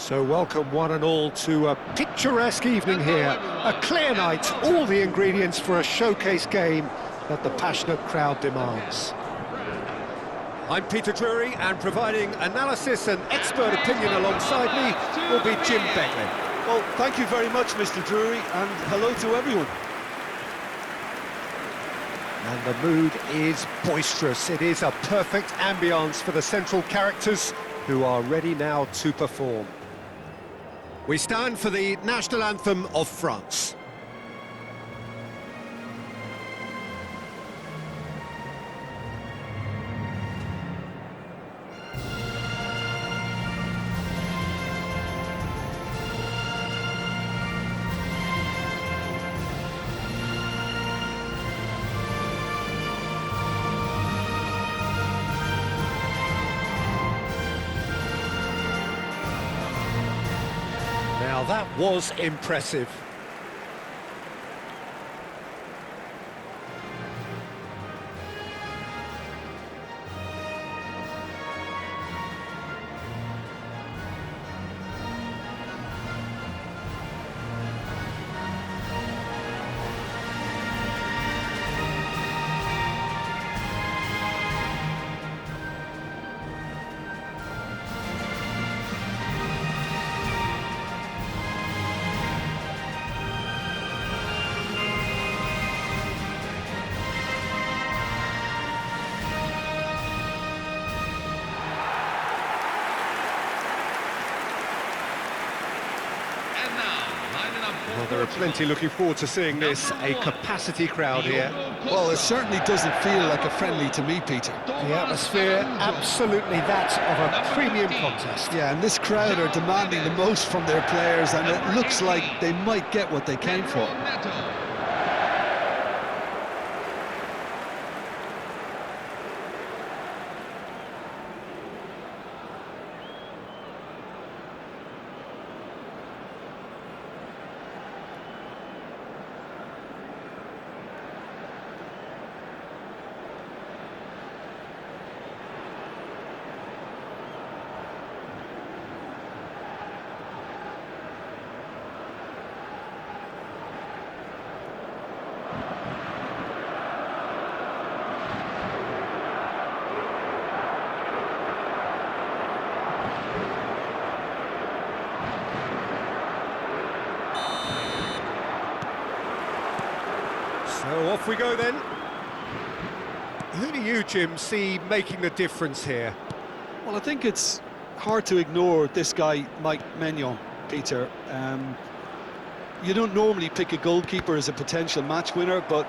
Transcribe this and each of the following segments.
So welcome one and all to a picturesque evening here. A clear night, all the ingredients for a showcase game that the passionate crowd demands. I'm Peter Drury, and providing analysis and expert opinion alongside me will be Jim Beckley. Well, thank you very much, Mr. Drury, and hello to everyone. And the mood is boisterous. It is a perfect ambience for the central characters who are ready now to perform. We stand for the national anthem of France. Now that was impressive. Well, there are plenty looking forward to seeing this, a capacity crowd here. Well, it certainly doesn't feel like a friendly to me, Peter. The atmosphere, absolutely that of a premium contest. Yeah, and this crowd are demanding the most from their players, and it looks like they might get what they came for. So off we go then. Who do you, Jim, see making the difference here? Well, I think it's hard to ignore this guy, Mike Maignan, Peter. You don't normally pick a goalkeeper as a potential match winner, but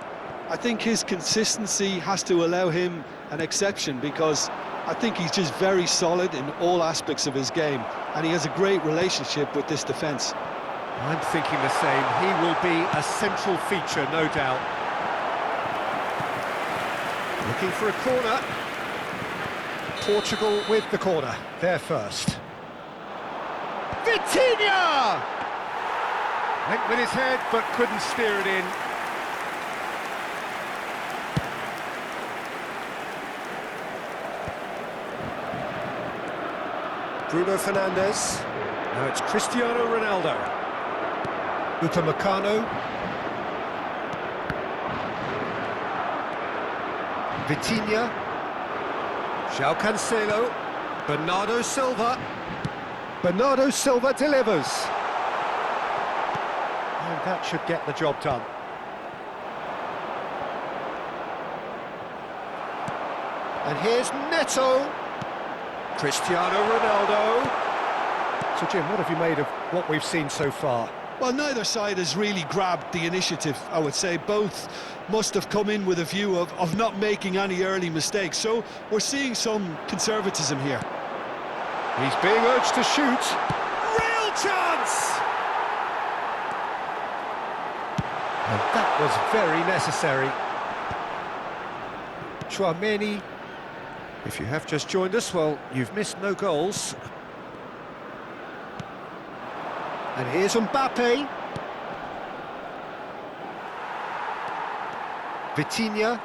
I think his consistency has to allow him an exception, because I think he's just very solid in all aspects of his game, and he has a great relationship with this defence. I'm thinking the same. He will be a central feature, no doubt. Looking for a corner. Portugal with the corner. They're first. Vitinha! Went with his head, but couldn't steer it in. Bruno Fernandes. Now it's Cristiano Ronaldo. Upamecano. Vitinha. João Cancelo. Bernardo Silva. Bernardo Silva delivers. And that should get the job done. And here's Neto. Cristiano Ronaldo. So Jim, what have you made of what we've seen so far? Well, neither side has really grabbed the initiative, I would say. Both must have come in with a view of not making any early mistakes. So we're seeing some conservatism here. He's being urged to shoot. Real chance! And that was very necessary. Chouameni. If you have just joined us, well, you've missed no goals. And here's Mbappe. Vitinha.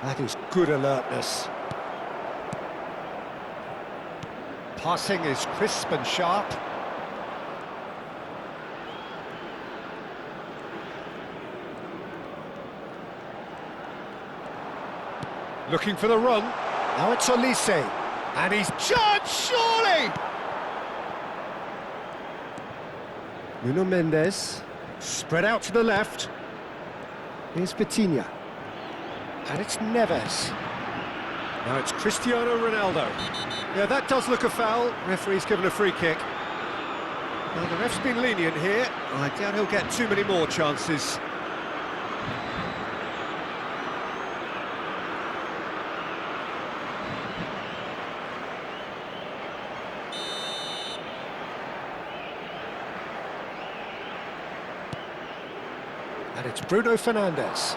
That is good alertness. Passing is crisp and sharp. Looking for the run. Now it's Olise. And he's judged, surely! Nuno Mendes. Spread out to the left. Here's Vitinha. And it's Neves. Now it's Cristiano Ronaldo. Yeah, that does look a foul. Referee's given a free kick. Well, the ref's been lenient here. I doubt he'll get too many more chances. And it's Bruno Fernandes.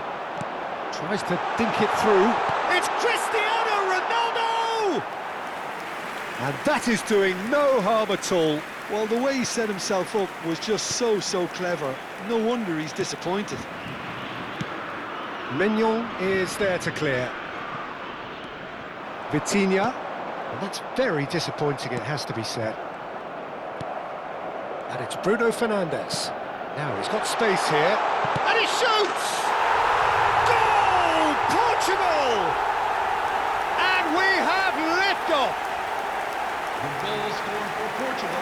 Tries to dink it through. It's Cristiano Ronaldo! And that is doing no harm at all. Well, the way he set himself up was just so clever. No wonder he's disappointed. Mignon is there to clear. Vitinha. And that's very disappointing, it has to be said. And it's Bruno Fernandes. Now he's got space here. And he shoots! Goal! Portugal! And we have liftoff! The goal scored for Portugal.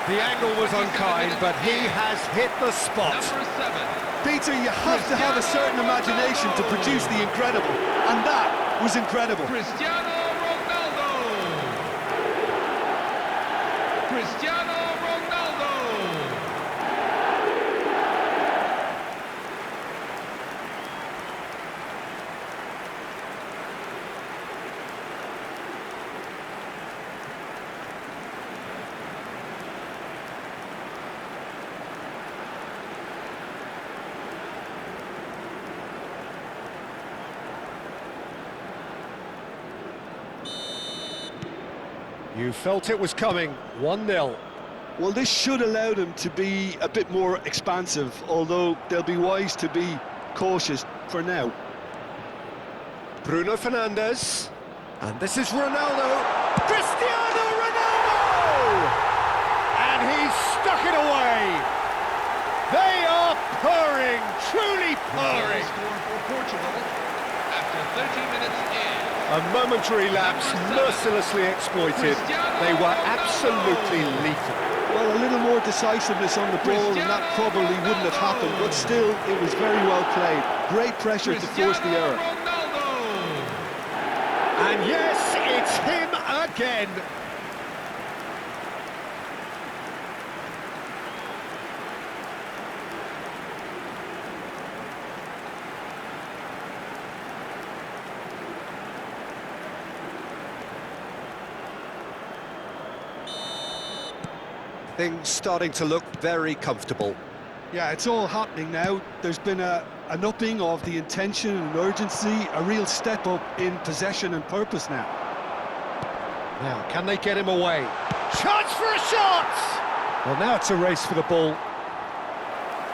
The angle was unkind, but he has hit the spot. Number 7. Peter, you have to have a certain imagination to produce the incredible, and that was incredible. Cristiano Ronaldo. Cristiano Ronaldo. You felt it was coming. 1-0. Well, this should allow them to be a bit more expansive, although they'll be wise to be cautious for now. Bruno Fernandes. And this is Ronaldo. Cristiano Ronaldo! And he's stuck it away. They are purring, truly purring. Scored for Portugal after 30 minutes in. A momentary lapse, mercilessly exploited. They were absolutely lethal. Well, a little more decisiveness on the ball, and that probably wouldn't have happened, but still, it was very well played. Great pressure to force the error. And yes, it's him again. Things starting to look very comfortable. Yeah, it's all happening now. There's been an upping of the intention and urgency, a real step up in possession and purpose now. Now, can they get him away? Chance for a shot! Well, now it's a race for the ball.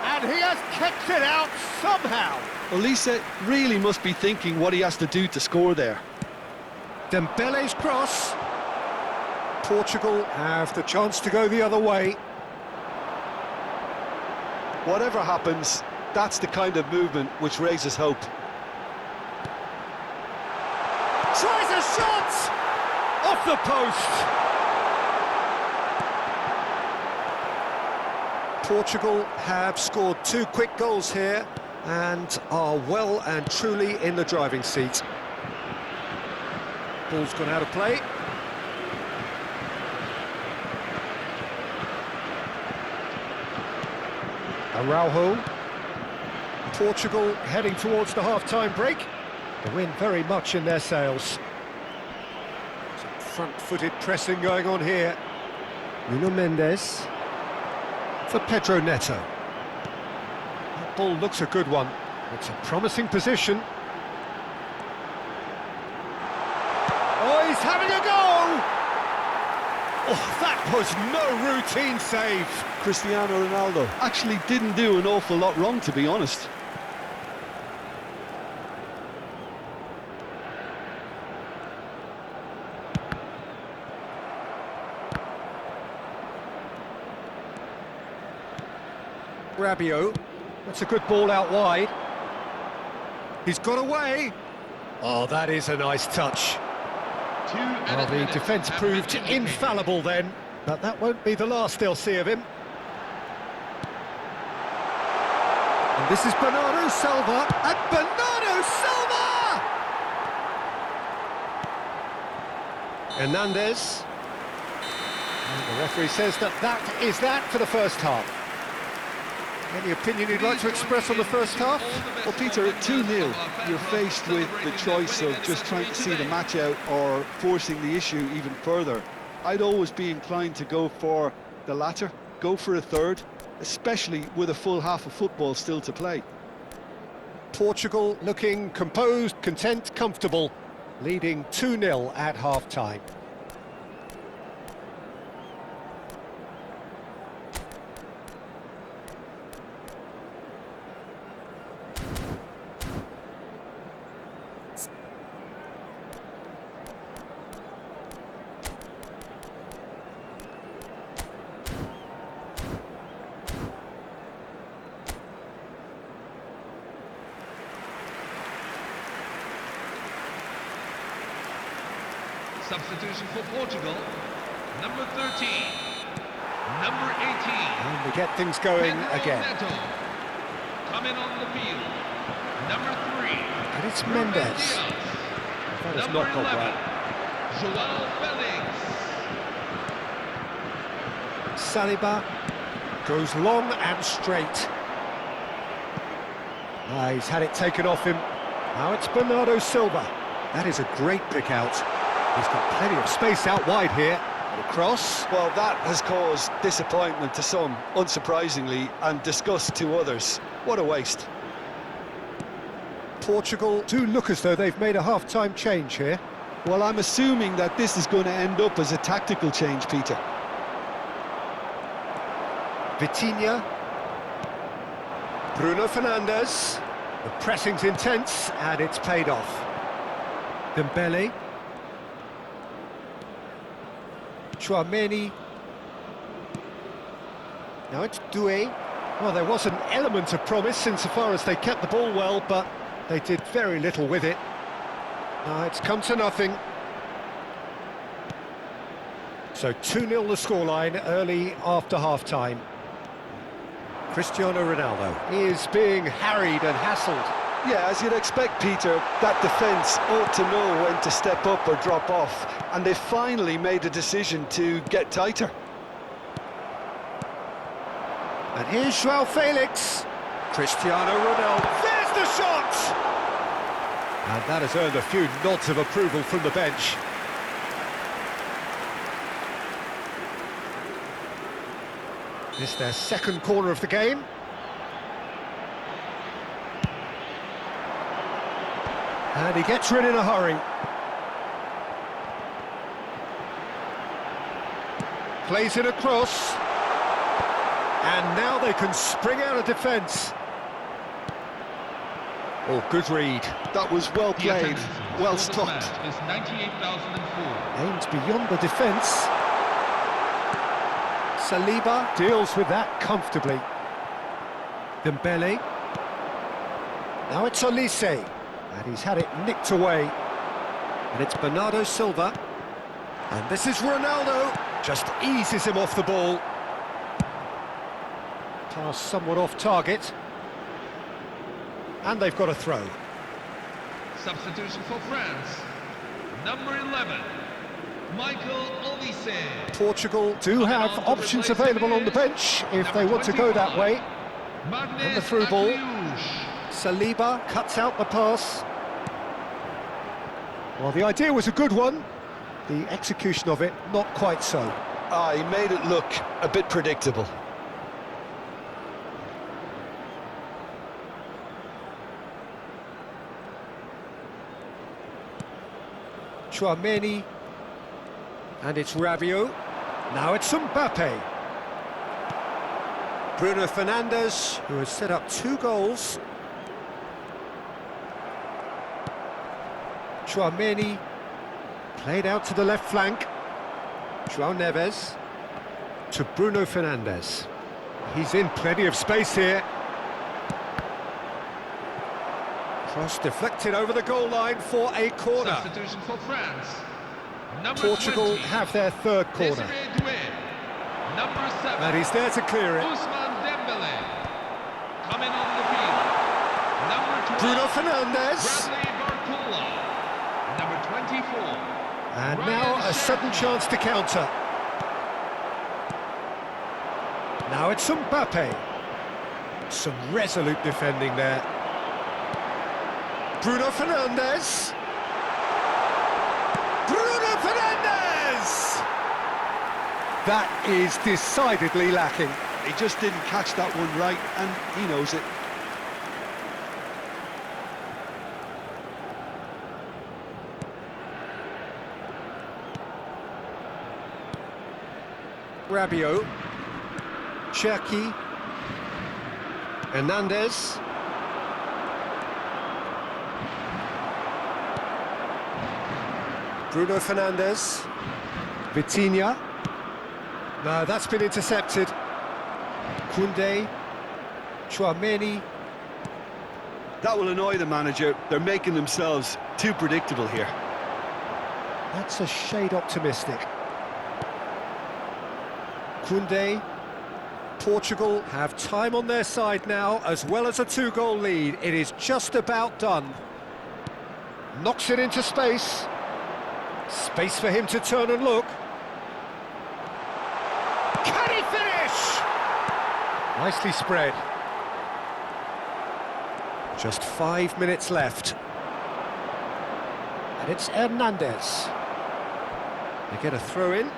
And he has kicked it out somehow. Olise really must be thinking what he has to do to score there. Dembele's cross. Portugal have the chance to go the other way. Whatever happens, that's the kind of movement which raises hope. Tries a shot! Off the post! Portugal have scored 2 quick goals here and are well and truly in the driving seat. Ball's gone out of play. Araujo. Portugal heading towards the half-time break. The wind very much in their sails. Some front-footed pressing going on here. Nuno Mendes for Pedro Neto. That ball looks a good one. It's a promising position. Oh, he's having a go! Oh, that was no routine save. Cristiano Ronaldo actually didn't do an awful lot wrong, to be honest. Rabiot. That's a good ball out wide. He's got away. Oh, that is a nice touch. Well, the defence proved infallible then, but that won't be the last they'll see of him. And this is Bernardo Silva, and Bernardo Silva! Hernandez. And the referee says that is that for the first half. Any opinion you'd like to express on the first half? Well, Peter, at 2-0, you're faced with the choice of just trying to see the match out or forcing the issue even further. I'd always be inclined to go for the latter, go for a third, especially with a full half of football still to play. Portugal looking composed, content, comfortable, leading 2-0 at half-time. Substitution for Portugal, number 13, number 18. And we get things going again. Neto. Coming on the field, number 3. And it's Mendes. That has not gone well. Joao Felix. Saliba goes long and straight. He's had it taken off him. Now it's Bernardo Silva. That is a great pick out. He's got plenty of space out wide here. The cross. Well, that has caused disappointment to some, unsurprisingly, and disgust to others. What a waste. Portugal do look as though they've made a half-time change here. Well, I'm assuming that this is going to end up as a tactical change, Peter. Vitinha. Bruno Fernandes. The pressing's intense, and it's paid off. Dembele. Chouameni. Now it's Doué. Well, there was an element of promise insofar as they kept the ball well, but they did very little with it. Now it's come to nothing. So 2-0 the scoreline early after half-time. Cristiano Ronaldo is being harried and hassled. Yeah, as you'd expect, Peter, that defence ought to know when to step up or drop off, and they finally made a decision to get tighter. And here's Joao Felix. Cristiano Ronaldo. There's the shot! And that has earned a few nods of approval from the bench. This is their second corner of the game. And he gets rid in a hurry. Plays it across. And now they can spring out of defence. Oh, good read. That was well played, well stopped. Is 98,004. Aims beyond the defence. Saliba deals with that comfortably. Dembele. Now it's Olise. And he's had it nicked away. And it's Bernardo Silva. And this is Ronaldo. Just eases him off the ball. Pass somewhat off target. And they've got a throw. Substitution for France, number 11, Michael Olise. Portugal do have options available on the bench if they want to go that way. And the through ball. Saliba cuts out the pass. Well, the idea was a good one. The execution of it, not quite so. He made it look a bit predictable. Chouameni. And it's Rabiot. Now it's Mbappe. Bruno Fernandes, who has set up 2 goals. Chouameni. Played out to the left flank. João Neves. To Bruno Fernandes. He's in plenty of space here. Cross deflected over the goal line for a corner. Substitution for France. Number Portugal 20. have their third corner. Desiree Doué. Number 7. And he's there to clear it. Ousmane Dembele. Coming on the field. Number 12. Bruno Fernandes. Bradley Barcola. Number 24. And Ryan now a Sheffield. sudden chance to counter. Now it's Mbappe. Some resolute defending there. Bruno Fernandes. Bruno Fernandes! That is decidedly lacking. He just didn't catch that one right, and he knows it. Rabiot. Cherki. Hernandez. Bruno Fernandes. Vitinha. No, that's been intercepted. Koundé. Chouameni. That will annoy the manager. They're making themselves too predictable here. That's a shade optimistic. Koundé. Portugal have time on their side now, as well as a 2-goal lead. It is just about done. Knocks it into space. Space for him to turn and look. Can he finish? Nicely spread. Just 5 minutes left. And it's Hernandez. They get a throw in.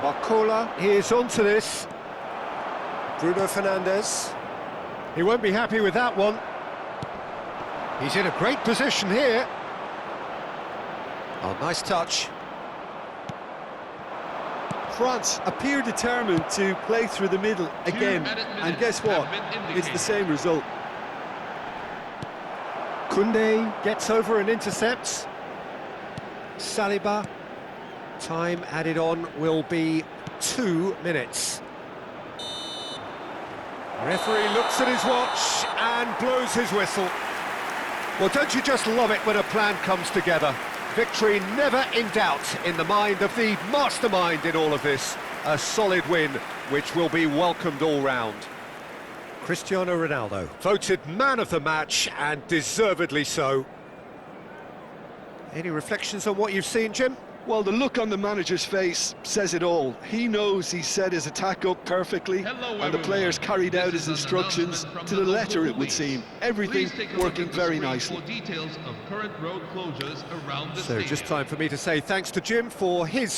Barcola is onto this. Bruno Fernandes. He won't be happy with that one. He's in a great position here. Oh, nice touch. France appear determined to play through the middle again, and guess what? It's the same result. Koundé gets over and intercepts. Saliba. Time added on will be 2 minutes. Referee looks at his watch and blows his whistle. Well, don't you just love it when a plan comes together? Victory never in doubt in the mind of the mastermind in all of this. A solid win, which will be welcomed all round. Cristiano Ronaldo, voted man of the match, and deservedly so. Any reflections on what you've seen, Jim? Well, the look on the manager's face says it all. He knows he set his attack up perfectly, and the players carried out his instructions to the letter, it would seem. Everything working very nicely. Details of current road closures around the So just time for me to say thanks to Jim for his